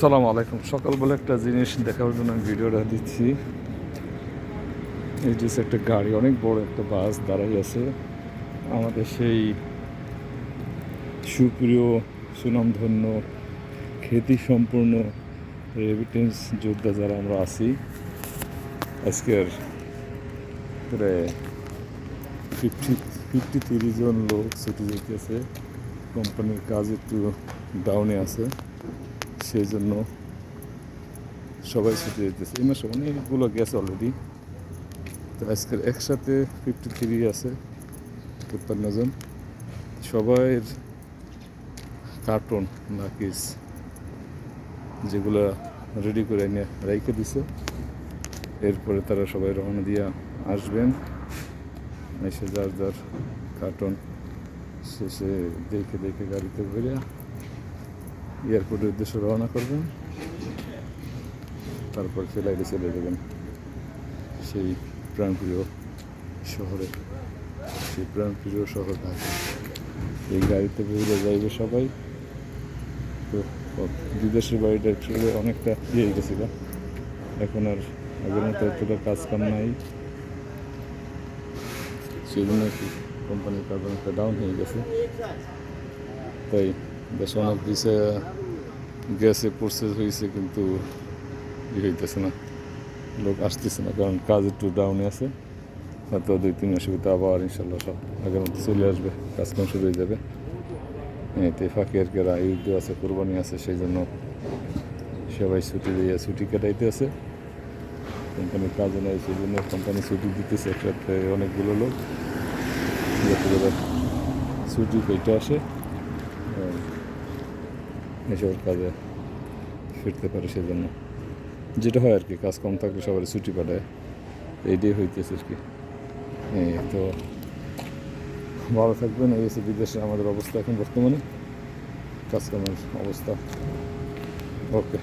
আসসালামু আলাইকুম। সকালবেলা একটা জিনিস দেখার জন্য আমি ভিডিওটা দিচ্ছি। এই যে একটা গাড়ি, অনেক বড় একটা বাস দাঁড়াই আছে। আমাদের সেই সুপ্রিয়, সুনামধন্য, খ্যাতি সম্পূর্ণ রেমিটেন্স যোদ্ধা যারা আমরা আছি, আজকের প্রায় 53 জন লোক ছুটি যেতেছে। কোম্পানির কাজ একটু ডাউনে আছে, সেই জন্য সবাই ছুটি যেতেছে। এই মাসে অনেকগুলো গেছে অলরেডি। তো আজকের একসাথে 53 আছে, 53 জন। সবাইয়ের কার্টুন নাকিস যেগুলো রেডি করে নিয়ে রেখে দিছে। এরপরে তারা সবাই রওনা দিয়ে আসবেন, এসে যার যার কার্টুন শেষে দেখে দেখে গাড়িতে ভরে এয়ারপোর্টের উদ্দেশ্যে রওনা করবেন। তারপর ফ্লাইটে চলে যাবেন সেই প্রাণপ্রিয় শহরে, সেই প্রাণপ্রিয় শহর ঢাকা। এই গাড়িতে ভরে যাইবে সবাই। তো বিদেশের বাড়িটা অ্যাকচুয়ালি অনেকটা ইয়ে গেছিল, এখন আর আগের মতো এতটা কাজ কাম নাই। সেই জন্য কি কোম্পানির কাজ অনেকটা ডাউন হয়ে গেছে। তাই দেশে অনেক ভিসা গ্যাসে প্রসেস হয়েছে, কিন্তু ই হইতেছে না, লোক আসতেছে না, কারণ কাজ একটু ডাউনে আছে। হয়তো 2-3 মাসের ভিতরে আবার ইনশাল্লাহ সব আগের মতো চলে আসবে, কাজকাম শুরু হয়ে যাবে। এতে ফাঁকি আর কেরা ঈদ আছে, কোরবানি আছে, সেই জন্য সবাই ছুটি দিয়ে ছুটি কাটাইতে আছে। কোম্পানির কাজও নেই, সেই জন্য কোম্পানি ছুটি দিতেছে একসাথে অনেকগুলো লোক, যাতে করে ছুটি পেটে আসে এসব কাজে ফিরতে পারে। সেই জন্য যেটা হয় আর কি, কাজ কম থাকলে সবাই ছুটি পাঠায়, এইটাই হইতেছে আর কি। তো ভালো থাকবেন। এই হচ্ছে বিদেশে আমাদের অবস্থা এখন বর্তমানে, কাজকর্মের অবস্থা। ওকে।